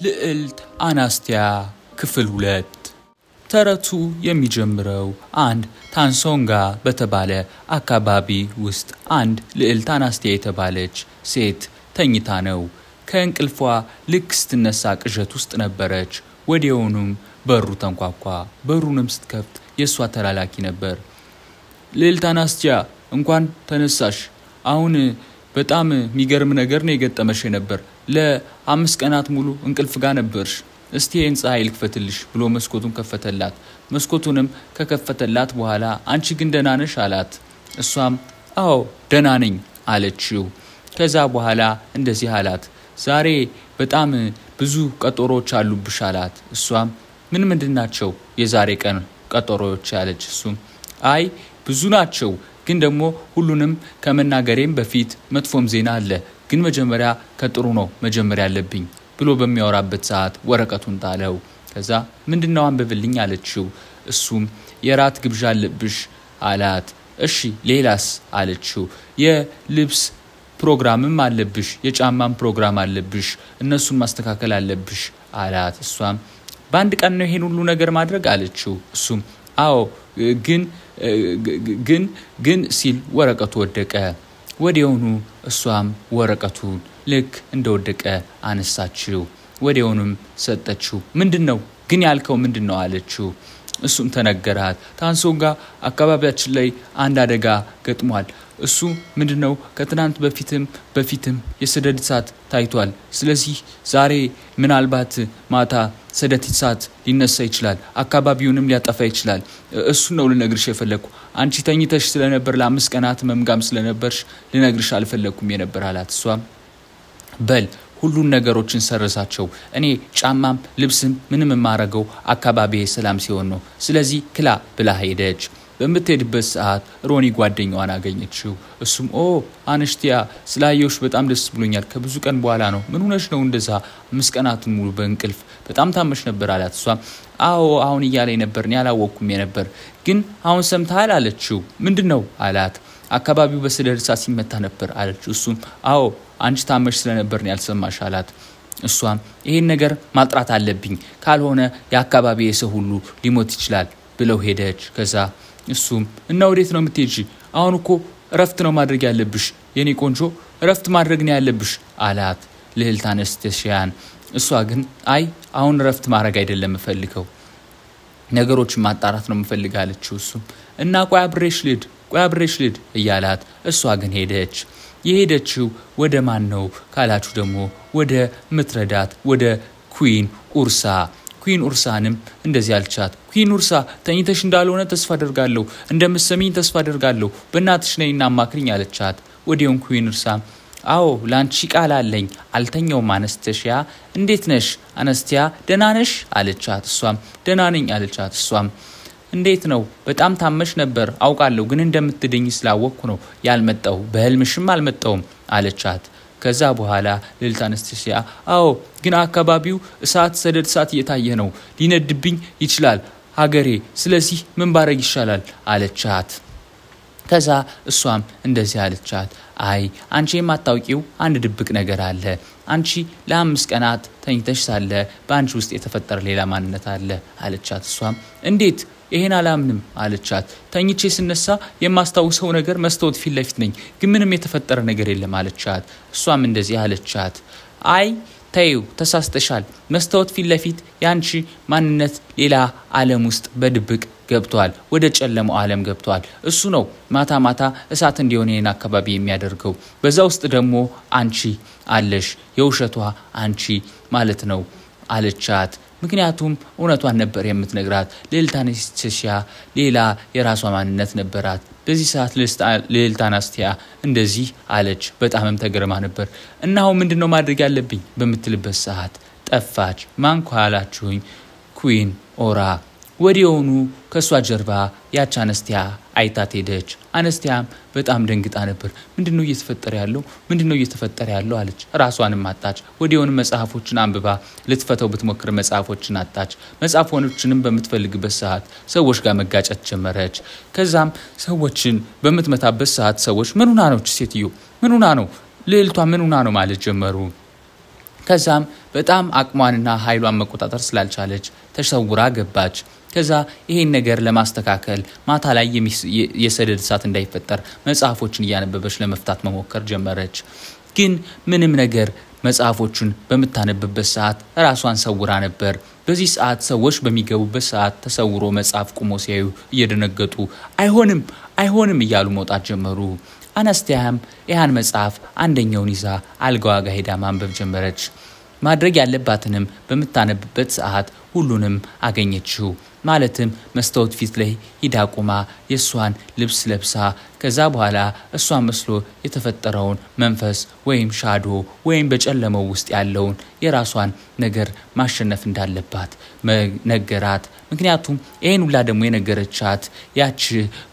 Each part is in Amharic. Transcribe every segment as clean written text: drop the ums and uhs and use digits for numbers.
ልዕልት አናስቲያ ክፍል 2 ተረቱ የሚጀምረው አንድ ታንሶንጋ በተባለ አካባቢ ውስጥ አንድ ልዕልት አናስቲያ የተባለች ሴት ተኝታ ነው። ከእንቅልፏ ልክ ስትነሳ ቅዠት ውስጥ ነበረች። ወዲያውኑም በሩ ተንኳኳ። በሩንም ስትከፍት የሷ ተላላኪ ነበር። ልዕልት አናስቲያ እንኳን ተነሳሽ። አሁን በጣም የሚገርም ነገር ነው የገጠመሽ ነበር። ለ5 ቀናት ሙሉ እንቅልፍ ጋር ነበርሽ። እስቲ ፀሐይ ልክፈትልሽ ብሎ መስኮቱን ከፈተላት። መስኮቱንም ከከፈተላት በኋላ አንቺ ግን ደህና ነሽ አላት። እሷም አዎ ደህና ነኝ አለችው። ከዛ በኋላ እንደዚህ አላት፣ ዛሬ በጣም ብዙ ቀጠሮዎች አሉብሽ አላት። እሷም ምንድናቸው የዛሬ ቀን ቀጠሮዎች አለች። እሱም አይ ብዙ ናቸው፣ ግን ደግሞ ሁሉንም ከመናገሬም በፊት መጥፎም ዜና አለ፣ ግን መጀመሪያ ከጥሩ ነው መጀመሪያ ያለብኝ ብሎ በሚያወራበት ሰዓት ወረቀቱን ጣለው። ከዛ ምንድነው አንብብልኝ አለችው። እሱም የራት ግብዣ አለብሽ አላት። እሺ ሌላስ አለችው። የልብስ ፕሮግራምም አለብሽ፣ የጫማም ፕሮግራም አለብሽ፣ እነሱን ማስተካከል አለብሽ አላት። እሷም በአንድ ቀን ነው ይሄን ሁሉ ነገር ማድረግ አለችው። እሱም አዎ ግን ሲል ወረቀቱ ወደቀ። ወዲያውኑ እሷም ወረቀቱን ልክ እንደወደቀ አነሳችው። ወዲያውኑም ሰጠችው። ምንድነው ግን ያልከው ምንድነው አለችው። እሱም ተነገራት። ታንሶንጋ አካባቢያችን ላይ አንድ አደጋ ገጥሟል። እሱ ምንድነው ከትናንት በፊትም የሰደድ እሳት ታይቷል። ስለዚህ ዛሬ ምናልባት ማታ ሰደድ እሳት ሊነሳ ይችላል፣ አካባቢውንም ሊያጠፋ ይችላል። እሱ ነው ልነግርሽ የፈለኩ። አንቺ ተኝተሽ ስለነበር ለ5 ቀናት መምጋም ስለነበርሽ ልነግርሽ አልፈለኩም የነበር አላት። እሷም በል ሁሉን ነገሮችን ሰረሳቸው፣ እኔ ጫማም ልብስም ምንም ማረገው አካባቢዬ ሰላም ሲሆን ነው። ስለዚህ ክላ ብላ ሄደች። በመተድበት ሰዓት ሮኒ ጓደኛዋን አገኘችው። እሱም አናስቲያ ስላየውሽ በጣም ደስ ብሎኛል፣ ከብዙ ቀን በኋላ ነው። ምን ሆነሽ ነው እንደዛ 5 ቀናትን ሙሉ በእንቅልፍ በጣም ታመሽ ነበር አላት። እሷም አሁን እያለኝ ነበር፣ እኔ አላወቅኩም ነበር፣ ግን አሁን ሰምተሃል አለችው። ምንድነው አላት። አካባቢው በሰደድ እሳት ሲመታ ነበር አለችው። እሱም አንቺ ታመሽ ስለነበር ነው ያልሰማሽ አላት። እሷም ይሄን ነገር ማጥራት አለብኝ፣ ካልሆነ የአካባቢው ሰው ሁሉ ሊሞት ይችላል ብለው ሄደች። ከዛ እሱም እና ወዴት ነው የምትሄጂ? አሁን እኮ እረፍት ነው ማድረግ ያለብሽ የኔ ቆንጆ፣ እረፍት ማድረግ ነው ያለብሽ አላት ልዕልት አናስቲያን። እሷ ግን አይ አሁን እረፍት ማድረግ አይደለም የምፈልገው፣ ነገሮችን ማጣራት ነው የምፈልጋለችው። እሱም እና ቆይ አብሬሽ ልሂድ እያላት እሷ ግን ሄደች። የሄደችው ወደ ማን ነው ካላችሁ ደግሞ ወደ ምትረዳት ወደ ኩዊን ኡርሳንም እንደዚህ አልቻት። ኩዊን ኡርሳ ተኝተሽ እንዳልሆነ ተስፋ አደርጋለሁ፣ እንደምትሰሚኝ ተስፋ አደርጋለሁ፣ በእናትሽ ነይና አማክሪኝ አለቻት። ወዲያውኑ ኩዊን ኡርሳ አዎ ላንቺ ቃል አለኝ፣ አልተኛውም አናስቲያ፣ እንዴት ነሽ አናስቲያ ደህና ነሽ አለቻት። እሷም ደህና ነኝ አለቻት። እሷም እንዴት ነው በጣም ታመሽ ነበር አውቃለሁ፣ ግን እንደምትድኝ ስላወቅኩ ነው ያልመጣው፣ በህልምሽም አልመጣውም አለቻት። ከዛ በኋላ ልዕልት አናስቲያ ግን አካባቢው ሰደድ እሳት እየታየ ነው፣ ሊነድብኝ ይችላል ሀገሬ፣ ስለዚህ ምን ባረግ ይሻላል አለቻት። ከዛ እሷም እንደዚህ አለቻት፣ አይ አንቺ የማታውቂው አንድ ድብቅ ነገር አለ። አንቺ ለ5 ቀናት ተኝተሽ ሳለ በአንቺ ውስጥ የተፈጠረ ሌላ ማንነት አለ አለቻት። እሷም እንዴት ይሄን አላምንም አለቻት። ተኝቼ ስነሳ የማስታውሰው ነገር መስታወት ፊት ለፊት ነኝ፣ ግን ምንም የተፈጠረ ነገር የለም አለቻት። እሷም እንደዚህ አለቻት፣ አይ ተይው ተሳስተሻል፣ መስታወት ፊት ለፊት ያንቺ ማንነት ሌላ ዓለም ውስጥ በድብቅ ገብቷል፣ ወደ ጨለማው ዓለም ገብቷል። እሱ ነው ማታ እሳት እንዲሆን የኔን አካባቢ የሚያደርገው። በዛ ውስጥ ደግሞ አንቺ አለሽ፣ የውሸቷ አንቺ ማለት ነው አለቻት። ምክንያቱም እውነቷን ነበር የምትነግራት። ልዕልት አናስቲያ ሌላ የራሷ ማንነት ነበራት። በዚህ ሰዓት ልዕልት አናስቲያ እንደዚህ አለች። በጣምም ተገርማ ነበር። እና አሁን ምንድነው ማድረግ ያለብኝ በምትልበት ሰዓት ጠፋች። ማን ካላችሁኝ ኩዊን ኦራ። ወዲያውኑ ከሷ ጀርባ ያች አናስቲያ አይታት ሄደች። አናስቲያም በጣም ደንግጣ ነበር። ምንድነው እየተፈጠረ ያለው አለች። ራሷንም አጣች። ወዲያውኑ መጽሐፎችን አንብባ ልትፈተው ብትሞክር መጽሐፎችን አጣች። መጽሐፎችንም በምትፈልግበት ሰዓት ሰዎች ጋር መጋጨት ጀመረች። ከዛም ሰዎችን በምትመታበት ሰዓት ሰዎች ምን ሆና ነው ሴትዮ፣ ምን ሆና ነው ልዕልቷ፣ ምን ሆና ነው ማለት ጀመሩ። ከዛም በጣም አቅሟንና ኃይሏን መቆጣጠር ስላልቻለች ተሰውራ ገባች። ከዛ ይሄን ነገር ለማስተካከል ማታ ላይ የሰደድ እሳት እንዳይፈጠር መጽሐፎችን እያነበበች ለመፍታት መሞከር ጀመረች። ግን ምንም ነገር መጽሐፎችን በመታነብበት ሰዓት ራሷን ሰውራ ነበር። በዚህ ሰዓት ሰዎች በሚገቡበት ሰዓት ተሰውሮ መጽሐፍ ቆሞ ሲያዩ እየደነገጡ አይሆንም እያሉ መውጣት ጀመሩ። አናስቲያም ያን መጽሐፍ አንደኛውን ይዛ አልጋዋ ጋር ሄዳ ማንበብ ጀመረች። ማድረግ ያለባትንም በመታነብበት ሰዓት ሁሉንም አገኘችው። ማለትም መስታወት ፊት ላይ ሂዳ ቆማ የሷን ልብስ ለብሳ ከዛ በኋላ እሷን መስሎ የተፈጠረውን መንፈስ ወይም ሻዶ ወይም በጨለማው ውስጥ ያለውን የራሷን ነገር ማሸነፍ እንዳለባት ነገራት። ምክንያቱም ይሄን ሁላ ደግሞ የነገረቻት ያቺ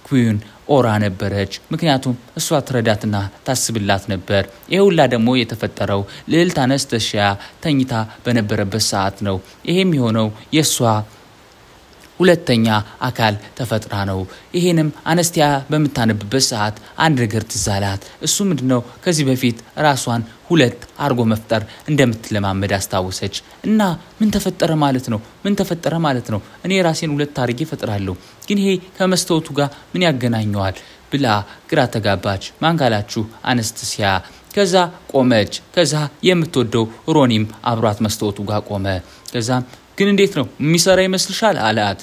ኩዊን ኦራ ነበረች። ምክንያቱም እሷ ትረዳትና ታስብላት ነበር። ይሄ ሁላ ደግሞ የተፈጠረው ልዕልት አነስተሲያ ተኝታ በነበረበት ሰዓት ነው። ይሄም የሆነው የሷ ሁለተኛ አካል ተፈጥራ ነው። ይሄንም አነስቲያ በመታነብበት ሰዓት አንድ ነገር ትዛላት። እሱ ምንድነው ከዚህ በፊት ራሷን ሁለት አርጎ መፍጠር እንደምትለማመድ አስታወሰች። እና ምን ተፈጠረ ማለት ነው እኔ ራሴን ሁለት አርጌ ፈጥራለሁ፣ ግን ይሄ ከመስተወቱ ጋር ምን ያገናኘዋል ብላ ግራ ተጋባች። ማንጋላችሁ አነስተሲያ ከዛ ቆመች። ከዛ የምትወደው ሮኒም አብሯት መስተወቱ ጋር ቆመ። ከዛ ግን እንዴት ነው የሚሰራ ይመስልሻል አላት።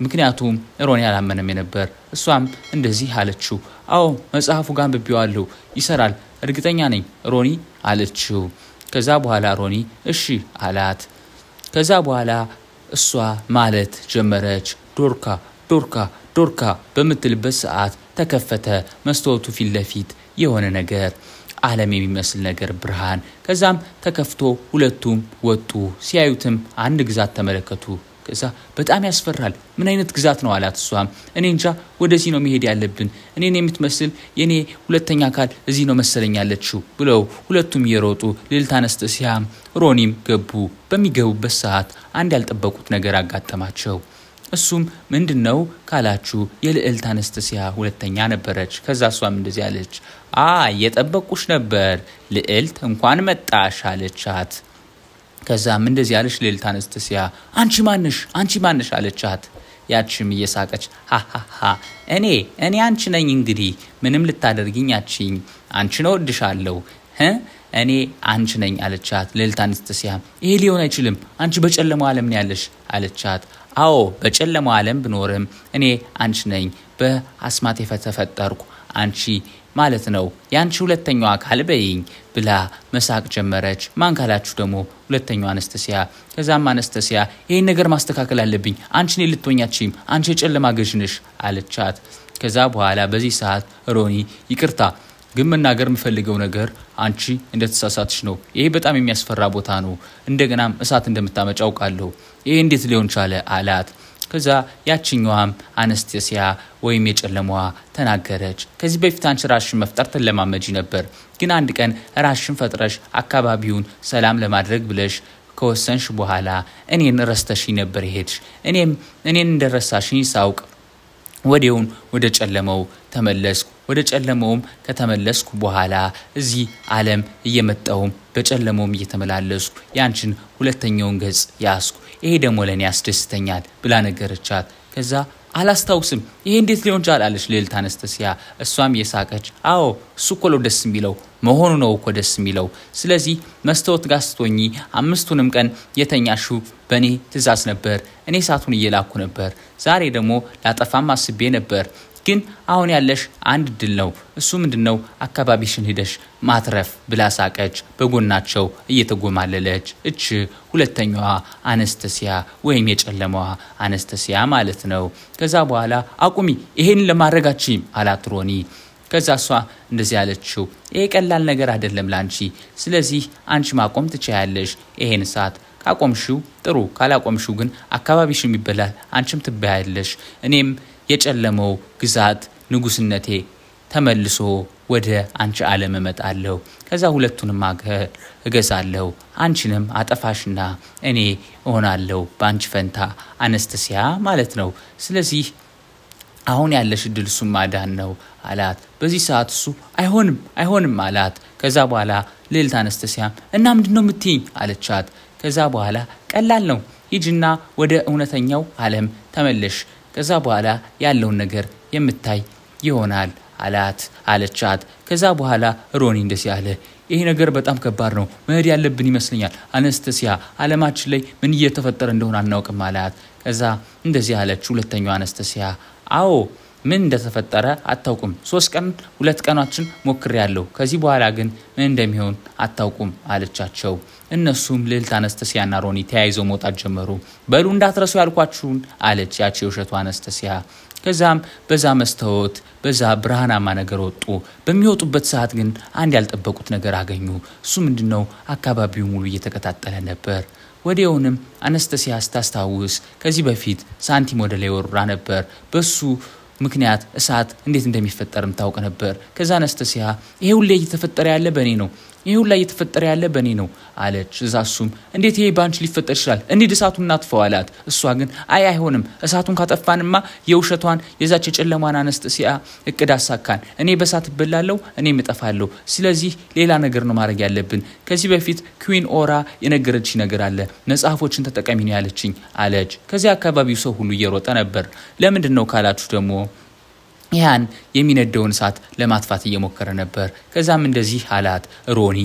ምክንያቱም ሮኒ አላመነም ነበር። እሷም እንደዚህ አለችው፣ አዎ መጽሐፉ ጋር አንብቤዋለሁ፣ ይሰራል እርግጠኛ ነኝ ሮኒ አለችው። ከዛ በኋላ ሮኒ እሺ አላት። ከዛ በኋላ እሷ ማለት ጀመረች። ዶርካ በምትልበት ሰዓት ተከፈተ መስተወቱ ፊት ለፊት የሆነ ነገር ዓለም የሚመስል ነገር ብርሃን። ከዛም ተከፍቶ ሁለቱም ወጡ። ሲያዩትም አንድ ግዛት ተመለከቱ። ከዛ በጣም ያስፈራል፣ ምን አይነት ግዛት ነው አላት። እሷም እኔ እንጃ ወደዚህ ነው መሄድ ያለብን፣ እኔን የምትመስል የኔ ሁለተኛ አካል እዚህ ነው መሰለኝ ያለችው ብለው ሁለቱም እየሮጡ ልዕልት አነስተሲያም ሮኒም ገቡ። በሚገቡበት ሰዓት አንድ ያልጠበቁት ነገር አጋጠማቸው። እሱም ምንድነው ካላችሁ የልዕልት አነስተሲያ ሁለተኛ ነበረች። ከዛ እሷም እንደዚህ አለች፣ የጠበቁሽ ነበር ልዕልት እንኳን መጣሽ አለቻት። ከዛም እንደዚህ አለች ልዕልት አነስተሲያ፣ አንቺ ማንሽ አለቻት። ያቺም እየሳቀች እኔ አንቺ ነኝ እንግዲህ ምንም ልታደርጊኝ አትችይኝ፣ አንቺ ነው እወድሻለሁ እኔ አንቺ ነኝ አለቻት። ልዕልት አነስተሲያ ይሄ ሊሆን አይችልም፣ አንቺ በጨለማው ዓለም ነው ያለሽ አለቻት። አዎ በጨለማው ዓለም ብኖርም እኔ አንቺ ነኝ፣ በአስማት የተፈጠርኩ አንቺ ማለት ነው፣ ያንቺ ሁለተኛው አካል በይኝ ብላ መሳቅ ጀመረች። ማንካላችሁ ደግሞ ሁለተኛው አነስተሲያ። ከዛም አነስተሲያ ይሄን ነገር ማስተካከል አለብኝ፣ አንቺ ነኝ ልትወኛችም፣ አንቺ የጨለማ ገዥ ነሽ አለቻት። ከዛ በኋላ በዚህ ሰዓት ሮኒ ይቅርታ ግን መናገር የምፈልገው ነገር አንቺ እንደተሳሳትሽ ነው። ይሄ በጣም የሚያስፈራ ቦታ ነው፣ እንደገናም እሳት እንደምታመጫው ቃለሁ፣ ይሄ እንዴት ሊሆን ቻለ አላት። ከዛ ያቺኛዋም አነስተሲያ ወይም የጨለማዋ ተናገረች፣ ከዚህ በፊት አንቺ ራስሽን መፍጠር ተለማመጂ ነበር፣ ግን አንድ ቀን ራስሽን ፈጥረሽ አካባቢውን ሰላም ለማድረግ ብለሽ ከወሰንሽ በኋላ እኔን ረስተሽኝ ነበር ሄድሽ። እኔን እንደረሳሽኝ ሳውቅ ወዲያውን ወደ ጨለማው ተመለስኩ። ወደ ጨለማውም ከተመለስኩ በኋላ እዚህ ዓለም እየመጣሁም በጨለማውም እየተመላለስኩ ያንቺን ሁለተኛውን ገጽ ያስኩ። ይሄ ደግሞ ለኔ ያስደስተኛል ብላ ነገረቻት። ከዛ አላስታውስም ይሄ እንዴት ሊሆን ቻለ አለች ልዕልት አነስተሲያ። እሷም የሳቀች አዎ እሱ እኮ ነው ደስ የሚለው መሆኑ ነው እኮ ደስ የሚለው። ስለዚህ መስተወት ጋር ስትሆኚ 5ቱንም ቀን የተኛሽው በኔ ትእዛዝ ነበር፣ እኔ እሳቱን እየላኩ ነበር። ዛሬ ደግሞ ላጠፋም አስቤ ነበር፣ ግን አሁን ያለሽ አንድ ድል ነው። እሱ ምንድነው አካባቢሽን ሄደሽ ማትረፍ ብላ ሳቀች። በጎናቸው እየተጎማለለች እቺ ሁለተኛዋ አነስተሲያ ወይም የጨለማዋ አነስተሲያ ማለት ነው። ከዛ በኋላ አቁሚ ይሄን ለማድረጋችም አላት ሮኒ። ከዛ እሷ እንደዚህ ያለችው ይሄ ቀላል ነገር አይደለም ላንቺ፣ ስለዚህ አንቺ ማቆም ትችያለሽ። ይሄን ሰዓት ካቆምሽው ጥሩ፣ ካላቆምሽው ግን አካባቢሽም ይበላል፣ አንቺም ትበያለሽ። እኔም የጨለመው ግዛት ንጉስነቴ ተመልሶ ወደ አንቺ ዓለም እመጣለሁ። ከዛ ሁለቱንም አገር እገዛለሁ፣ አንቺንም አጠፋሽና እኔ እሆናለሁ በአንቺ ፈንታ አነስተሲያ ማለት ነው። ስለዚህ አሁን ያለሽ ድል እሱ ማዳን ነው አላት። በዚህ ሰዓት እሱ አይሆንም አላት። ከዛ በኋላ ልዕልት አነስተሲያ እና ምንድነው የምትይኝ አለቻት። ከዛ በኋላ ቀላል ነው ሂጂና ወደ እውነተኛው ዓለም ተመለሽ ከዛ በኋላ ያለውን ነገር የምታይ ይሆናል አለቻት። ከዛ በኋላ ሮኒ እንደዚህ አለ ይሄ ነገር በጣም ከባድ ነው መሄድ ያለብን ይመስለኛል አነስተሲያ ዓለማችን ላይ ምን እየተፈጠረ እንደሆነ አናውቅም አላት። ከዛ እንደዚህ አለች ሁለተኛው አነስተሲያ አዎ ምን እንደተፈጠረ አታውቁም 2 ቀናችን ሞክሬያለሁ ከዚህ በኋላ ግን ምን እንደሚሆን አታውቁም አለቻቸው። እነሱም ልዕልት አነስተሲያና ሮኒ ተያይዘው መውጣት ጀመሩ። በሉ እንዳትረሱ ያልኳችሁን አለች ያቺ የውሸቷ አነስተሲያ። ከዛም በዛ መስታወት በዛ ብርሃናማ ነገር ወጡ። በሚወጡበት ሰዓት ግን አንድ ያልጠበቁት ነገር አገኙ። እሱ ምንድነው አካባቢው ሙሉ እየተከታተለ ነበር። ወዲያውንም አነስተሲያ ስታስታውስ ከዚህ በፊት ሳንቲም ወደ ላይ ወርራ ነበር። በሱ ምክንያት እሳት እንዴት እንደሚፈጠርም ታውቅ ነበር። ከዛ አነስተሲያ ይሄ ሁሉ እየተፈጠረ ያለ በኔ ነው አለች። እዛሱም እንዴት ይሄ ባንቺ ሊፈጠር ይችላል እንዴት እሳቱን እናጥፋው አላት። እሷ ግን አይሆንም እሳቱን ካጠፋንማ የውሸቷን የዛች የጨለማን አነስተሲያ እቅድ አሳካን እኔ በእሳት እበላለሁ እኔም እጠፋለሁ ስለዚህ ሌላ ነገር ነው ማድረግ ያለብን። ከዚህ በፊት ኩዊን ኦራ የነገረችኝ ነገር አለ መጽሐፎችን ተጠቀሚ ነው ያለችኝ አለች። ከዚህ አካባቢው ሰው ሁሉ እየሮጠ ነበር። ለምንድን ነው ካላችሁ ደግሞ ያን የሚነደውን እሳት ለማጥፋት እየሞከረ ነበር። ከዛም እንደዚህ አላት ሮኒ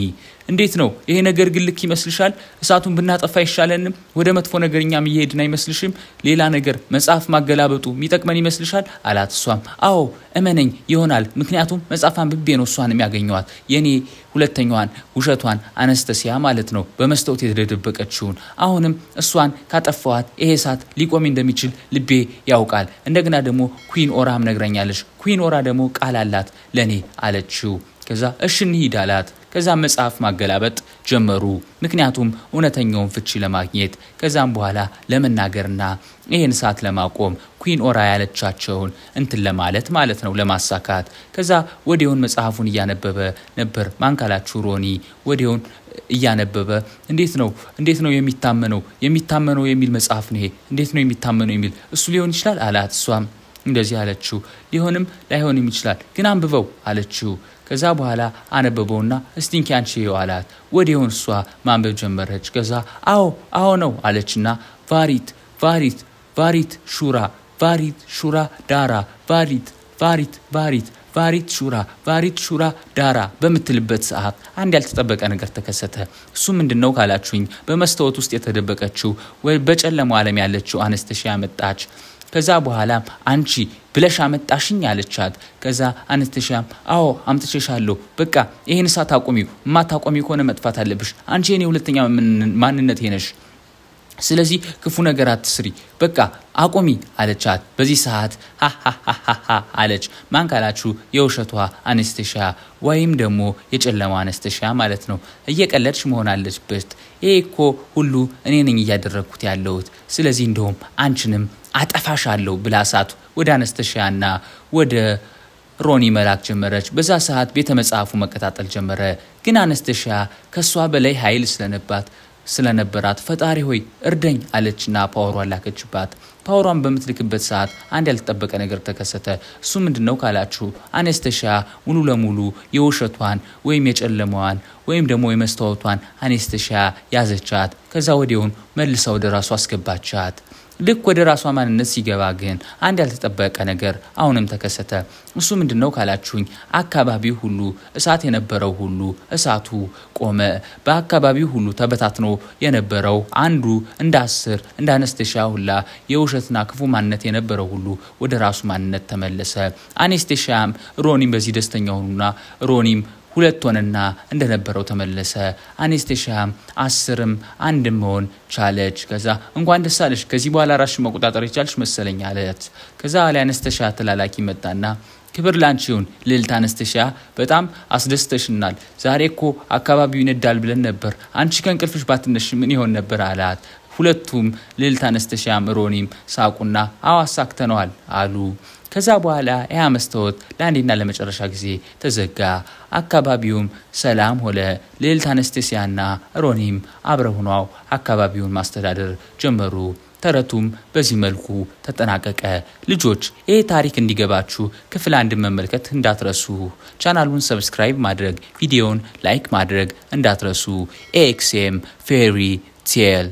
እንዴት ነው ይሄ ነገር ግልክ ይመስልሻል እሳቱን ብናጠፋ ይሻለንም ወደ መጥፎ ነገርኛም እየሄድን አይመስልሽም ሌላ ነገር መጽሐፍ ማገላበጡ የሚጠቅመን ይመስልሻል አላት። እሷም አዎ እመነኝ ይሆናል ምክንያቱም መጽሐፋን ብቤ ነው እሷንም ያገኘዋት የኔ ሁለተኛዋን ውሸቷን አነስተሲያ ማለት ነው በመስታወት የተደበቀችውን አሁንም እሷን ካጠፋዋት ይሄ እሳት ሊቆም እንደሚችል ልቤ ያውቃል። እንደገና ደግሞ ኩዊን ኦራም ነግረኛለሽ ኩዊን ኦራ ደግሞ ቃል አላት ለኔ አለችው። ከዛ እሺ እንሂድ አላት። ከዛ መጽሐፍ ማገላበጥ ጀመሩ ምክንያቱም እውነተኛውን ፍቺ ለማግኘት ከዛም በኋላ ለመናገርና ይሄን እሳት ለማቆም ኩዊን ኦራ ያለቻቸውን እንትን ለማለት ማለት ነው ለማሳካት። ከዛ ወዲያውን መጽሐፉን እያነበበ ነበር ማንካላችሁ ሮኒ ወዲያውን እያነበበ እንዴት ነው የሚታመነው የሚል መጽሐፍ ነው ይሄ እንዴት ነው የሚታመነው የሚል እሱ ሊሆን ይችላል አላት። እሷም እንደዚህ አለችው ሊሆንም ላይሆንም ይችላል ግን አንብበው አለችው። ከዛ በኋላ አነበበውና እስቲንኪ አንቺ አላት። ወዲያውን እሷ ማንበብ ጀመረች። ከዛ አዎ ነው አለችና ቫሪት ሹራ ዳራ ቫሪት ሹራ ዳራ በምትልበት ሰዓት አንድ ያልተጠበቀ ነገር ተከሰተ። እሱ ምንድነው ካላችሁኝ በመስታወት ውስጥ የተደበቀችው በጨለማው ዓለም ያለችው አነስተሲያ መጣች። ከዛ በኋላ አንቺ ብለሽ አመጣሽኝ አለቻት። ከዛ አነስተሲያም አዎ አምጥቼሻለሁ በቃ ይሄን እሳት አቆሚው ማታቆሚው ከሆነ መጥፋት አለብሽ አንቺ የኔ ሁለተኛ ማንነቴ ነሽ ስለዚህ ክፉ ነገር አትስሪ በቃ አቆሚ አለቻት። በዚህ ሰዓት አለች ማን ካላችሁ የውሸቷ አነስተሲያ ወይም ደግሞ የጨለማው አነስተሲያ ማለት ነው። እየቀለድሽ መሆን አለበት እኮ ሁሉ እኔ ነኝ ያደረኩት ያለሁት ስለዚህ እንደውም አንቺንም አጠፋሻለሁ ብላ እሳት ወደ አነስተሲያና ወደ ሮኒ መላክ ጀመረች። በዛ ሰዓት ቤተ መጽሐፉ መቀጣጠል ጀመረ። ግን አነስተሲያ ከሷ በላይ ኃይል ስለነበራት ፈጣሪ ሆይ እርደኝ አለችና ፓወሯን ላከችባት። ፓወሯን በምትልክበት ሰዓት አንድ ያልተጠበቀ ነገር ተከሰተ። እሱ ምንድነው ካላችሁ አነስተሲያ ሙሉ ለሙሉ የውሸቷን ወይም የጨለማዋን ወይም ደግሞ የመስታወቷን አነስተሲያ ያዘቻት። ከዛ ወዲያውን መልሳ ወደ ራሷ አስገባቻት። ልክ ወደ ራሷ ማንነት ሲገባ ግን አንድ ያልተጠበቀ ነገር አሁንም ተከሰተ። እሱ ምንድነው ካላችሁኝ አካባቢው ሁሉ እሳት የነበረው ሁሉ እሳቱ ቆመ። በአካባቢው ሁሉ ተበታትኖ የነበረው አንዱ እንደ አነስተሲያ ሁላ የውሸትና ክፉ ማንነት የነበረው ሁሉ ወደ ራሱ ማንነት ተመለሰ። አነስተሲያም ሮኒም በዚህ ደስተኛ ሆኑና ሮኒም 2 ሆነና እንደነበረው ተመለሰ። አነስተሲያም 10ም አንድም መሆን ቻለች። ከዛ እንኳን ደስ አለሽ ከዚህ በኋላ ራስሽ መቆጣጠር ይቻልሽ መሰለኝ አለት። ከዛ አነስተሲያ ተላላኪ መጣና ክብር ላንቺውን ልዕልት አነስተሲያ በጣም አስደስተሽናል ዛሬ እኮ አካባቢው ይነዳል ብለን ነበር አንቺ ከእንቅልፍሽ ባትነሽ ምን ይሆን ነበር አላት። ሁለቱም ልዕልት አነስተሲያም ሮኒም ሳቁና አሳክተነዋል አሉ። ከዛ በኋላ ያ መስታወት ለአንዴና ለመጨረሻ ጊዜ ተዘጋ። አካባቢውም ሰላም ሆነ። ልዕልት አነስተሲያና ሮኒም አብረው ሆነው አካባቢውን ማስተዳደር ጀመሩ። ተረቱም በዚህ መልኩ ተጠናቀቀ። ልጆች ይሄ ታሪክ እንዲገባችሁ ክፍል 1 መመልከት እንዳትረሱ። ቻናሉን ሰብስክራይብ ማድረግ ቪዲዮውን ላይክ ማድረግ እንዳትረሱ። ኤክስኤም ፌሪ ቴል